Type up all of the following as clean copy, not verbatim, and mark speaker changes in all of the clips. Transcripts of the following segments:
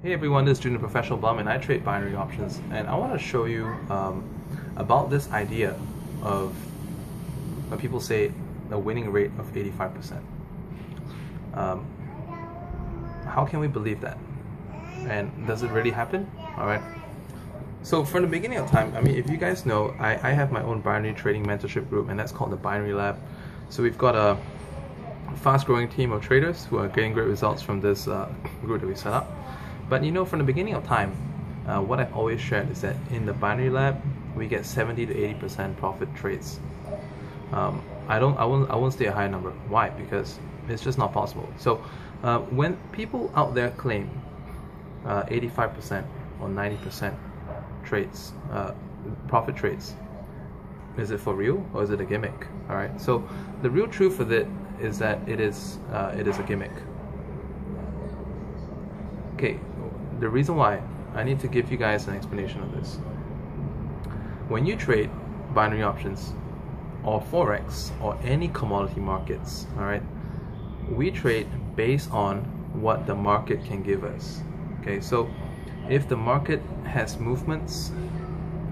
Speaker 1: Hey everyone, this is Junior Professional Bum and I trade binary options, and I want to show you about this idea of when people say a winning rate of 85%. How can we believe that? And does it really happen? Alright. So from the beginning of time, if you guys know, I have my own binary trading mentorship group, and that's called the Binary Lab. So we've got a fast-growing team of traders who are getting great results from this group that we set up. But you know, from the beginning of time, what I've always shared is that in the Binary Lab, we get 70 to 80% profit trades. I won't say a higher number. Why? Because it's just not possible. So when people out there claim 85% or 90% trades, profit trades, is it for real or is it a gimmick? All right. So the real truth of it is that it is a gimmick. Okay. The reason why, I need to give you guys an explanation of this. When you trade binary options or Forex or any commodity markets, alright, we trade based on what the market can give us. Okay, so if the market has movements,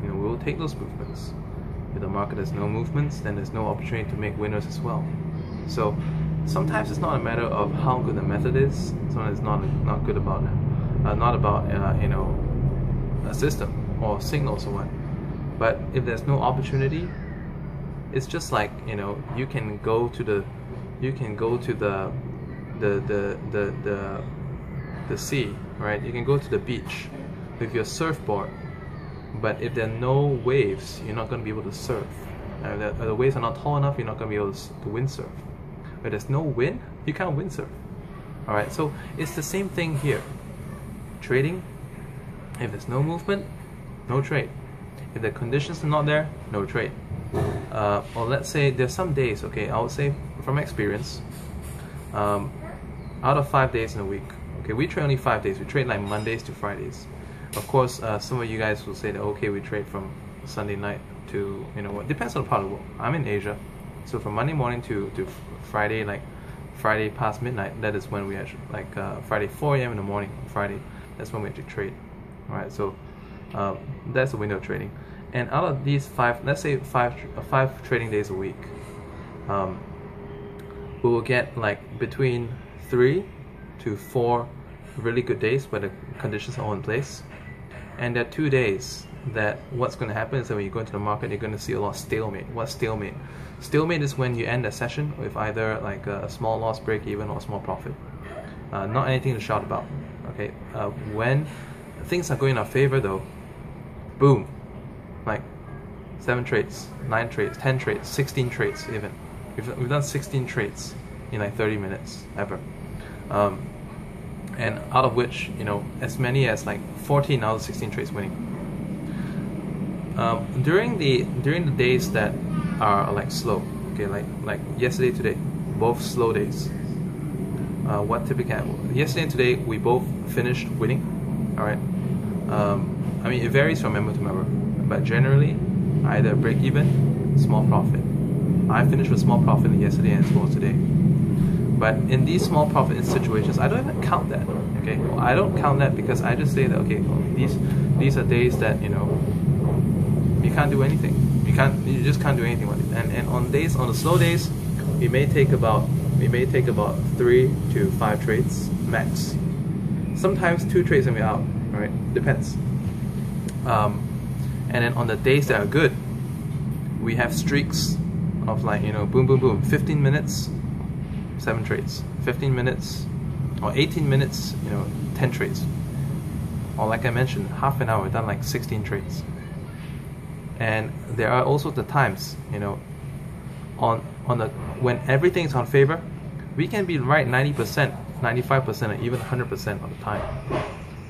Speaker 1: we will take those movements. If the market has no movements, then there's no opportunity to make winners as well. So sometimes it's not a matter of how good the method is, sometimes it's not good about it. Not about a system or signals or what, but if there's no opportunity, it's just like you can go to the sea, right? You can go to the beach with your surfboard, but if there are no waves, you're not going to be able to surf. If the waves are not tall enough, you're not going to be able to windsurf. If there's no wind, you can't windsurf. All right, so it's the same thing here. Trading, if there's no movement, no trade. If the conditions are not there, no trade. Or let's say there's some days, okay, I would say from experience, out of 5 days in a week, okay, we trade only 5 days. We trade like Mondays to Fridays. Of course, some of you guys will say that, okay, we trade from Sunday night to, what, depends on the part of the world. I'm in Asia, so from Monday morning to Friday, like Friday past midnight, that is when we actually, like Friday 4 a.m. in the morning, Friday, that's when we actually trade. Alright, so that's the window of trading. And out of these let's say five trading days a week, we will get like between 3 to 4 really good days where the conditions are all in place. And there are 2 days that what's going to happen is that when you go into the market, you're going to see a lot of stalemate. What's stalemate? Stalemate is when you end a session with either like a small loss, break even, or a small profit. Not anything to shout about. Okay, when things are going in our favor though, boom, like 7 trades, 9 trades, 10 trades, 16 trades even. We've done 16 trades in like 30 minutes ever. And out of which, as many as like 14 out of 16 trades winning. During the days that are like slow, okay, like yesterday, today, both slow days. What typically happened? Yesterday and today, we both finished winning. All right. It varies from member to member, but generally, either break even, small profit. I finished with small profit yesterday and as well today. But in these small profit situations, I don't even count that. Okay, I don't count that because I just say that okay, these are days that you can't do anything. You just can't do anything with it. And on the slow days, we may take about 3 to 5 trades max. Sometimes 2 trades and we're out. All right, depends. And then on the days that are good, we have streaks of like boom, boom, boom. 15 minutes, 7 trades. 15 minutes or 18 minutes, 10 trades. Or like I mentioned, half an hour, we've done like 16 trades. And there are also the times, when everything's on favor, we can be right 90%, 95%, or even 100% of the time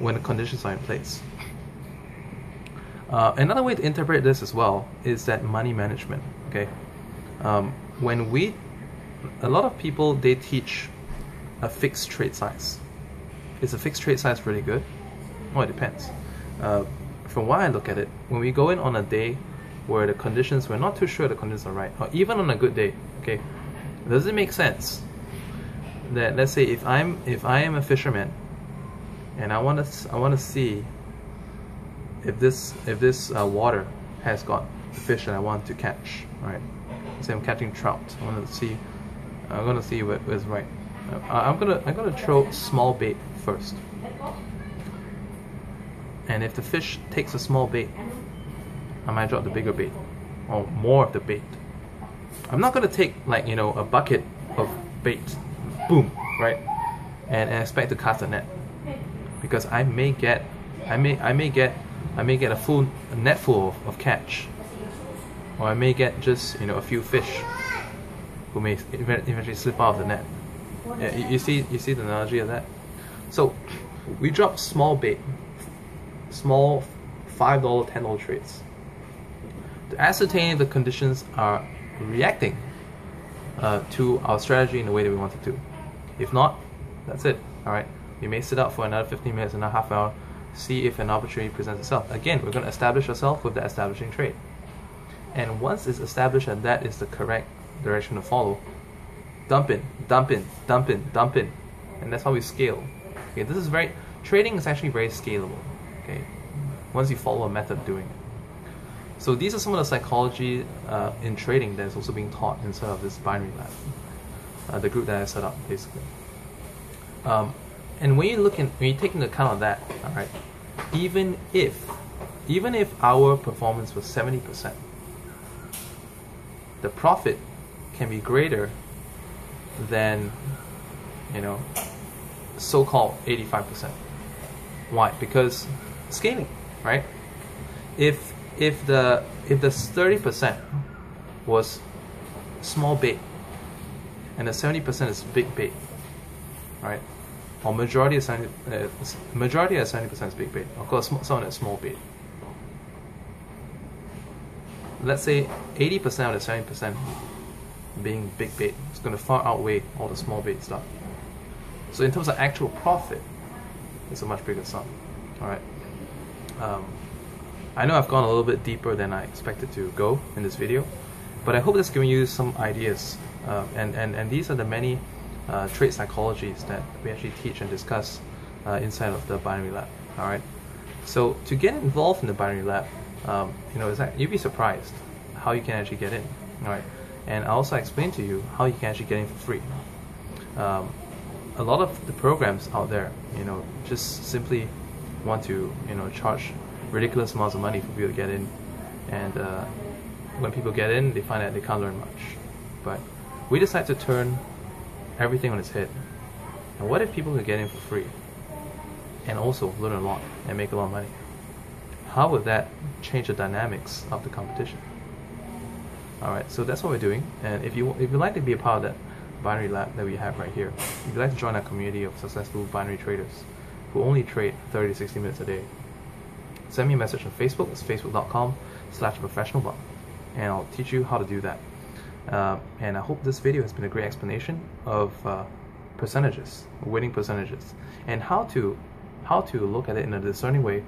Speaker 1: when the conditions are in place. Another way to interpret this as well is that money management. Okay, a lot of people, they teach a fixed trade size. Is a fixed trade size really good? Well, it depends. From what I look at it, when we go in on a day where the conditions, we're not too sure the conditions are right, or even on a good day, okay, does it make sense that, let's say, if I am a fisherman and I want to see if this water has got the fish that I want to catch. All right, say I'm catching trout. I'm gonna see what is right. I'm gonna throw small bait first, and if the fish takes a small bait, I might drop the bigger bait or more of the bait. I'm not gonna take, like, you know, a bucket of bait, boom, right, and expect to cast a net, because I may get a full net full of catch, or I may get just, you know, a few fish who may eventually slip out of the net. Yeah, you see the analogy of that. So we drop small bait, small $5, $10 trades, to ascertain if the conditions are reacting to our strategy in the way that we want it to. If not, that's it. All right, you may sit out for another 15 minutes, another half hour, see if an opportunity presents itself. Again, we're going to establish ourselves with the establishing trade, and once it's established that that is the correct direction to follow, dump in, dump in, dump in, dump in, and that's how we scale. Okay, this is trading is actually very scalable. Okay, once you follow a method of doing it. So these are some of the psychology in trading that is also being taught inside of this binary lab, the group that I set up basically. And when you take into account of that, all right, even if our performance was 70%, the profit can be greater than, you know, so-called 85%. Why? Because scaling, right? If the 30% was small bait and the 70% is big bait, right? Or majority of 70% is big bait. Of course, some of it is small bait. Let's say 80% of the 70% being big bait is going to far outweigh all the small bait stuff. So in terms of actual profit, it's a much bigger sum. All right. I know I've gone a little bit deeper than I expected to go in this video, but I hope that's giving you some ideas. And these are the many trade psychologies that we actually teach and discuss inside of the binary lab. All right. So to get involved in the binary lab, you know, you'd be surprised how you can actually get in. All right. And I also explain to you how you can actually get in for free. A lot of the programs out there, you know, just simply want to, you know, charge ridiculous amounts of money for people to get in, and when people get in, they find that they can't learn much. But we decide to turn everything on its head. And what if people could get in for free and also learn a lot and make a lot of money? How would that change the dynamics of the competition? Alright, so that's what we're doing. And if you'd like to be a part of that binary lab that we have right here, if you'd like to join our community of successful binary traders who only trade 30 to 60 minutes a day, send me a message on Facebook. It's facebook.com/professionalbuck, and I'll teach you how to do that. And I hope this video has been a great explanation of percentages, winning percentages, and how to look at it in a discerning way,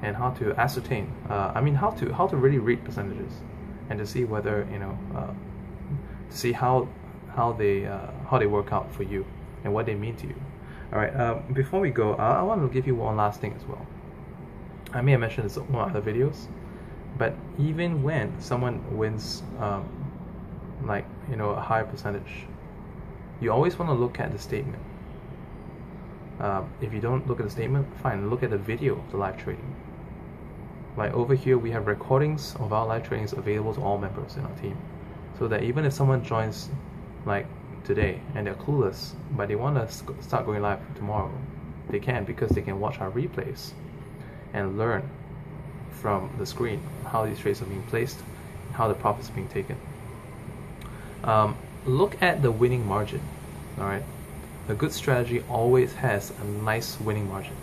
Speaker 1: and how to ascertain. How to really read percentages, and to see whether, you know, to see how they work out for you and what they mean to you. All right. Before we go, I want to give you one last thing as well. I may have mentioned this in one of other videos, but even when someone wins, like, you know, a higher percentage, you always want to look at the statement. If you don't look at the statement, fine, look at the video of the live trading. Like over here, we have recordings of our live tradings available to all members in our team, so that even if someone joins, like today, and they're clueless, but they want to start going live tomorrow, they can, because they can watch our replays and learn from the screen how these trades are being placed, how the profits are being taken. Look at the winning margin. All right, a good strategy always has a nice winning margin.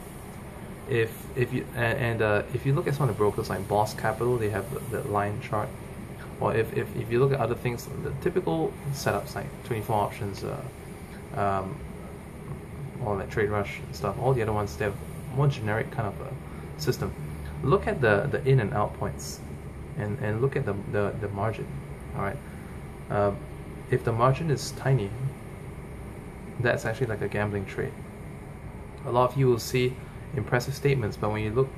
Speaker 1: If you look at some of the brokers like Boss Capital, they have the line chart. Or if you look at other things, the typical setups like 24 options, or like Trade Rush and stuff, all the other ones, they have more generic kind of a system. Look at the in and out points, and look at the margin. All right, if the margin is tiny, that's actually like a gambling trade. A lot of you will see impressive statements, but when you look,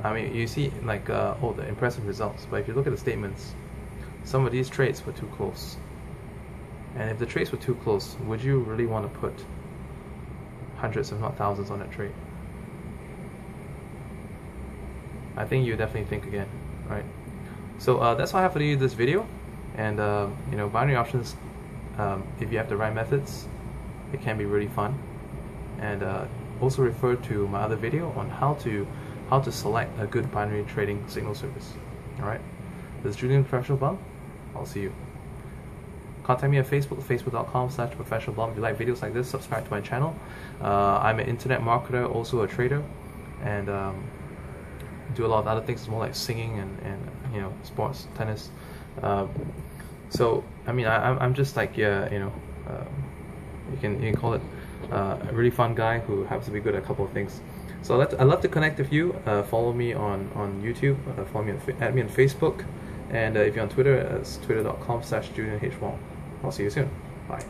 Speaker 1: I mean, you see like oh, the impressive results, but if you look at the statements, some of these trades were too close. And if the trades were too close, would you really want to put hundreds if not thousands on that trade? I think you definitely think again, right? So that's all I have for you this video. And you know, binary options, if you have the right methods, it can be really fun. And also refer to my other video on how to select a good binary trading signal service. All right, this is Julian Professional Bum. I'll see you. Contact me at Facebook, facebook.com/professionalbum. If you like videos like this, subscribe to my channel. I'm an internet marketer, also a trader, and do a lot of other things, more like singing and you know, sports, tennis. So I mean, I'm just like, yeah, you know, you can call it a really fun guy who happens to be good at a couple of things. So I'd love to connect with you. Follow me on YouTube. Follow me add me on Facebook. And if you're on Twitter, it's twitter.com/JulianH Wong. I'll see you soon. Bye.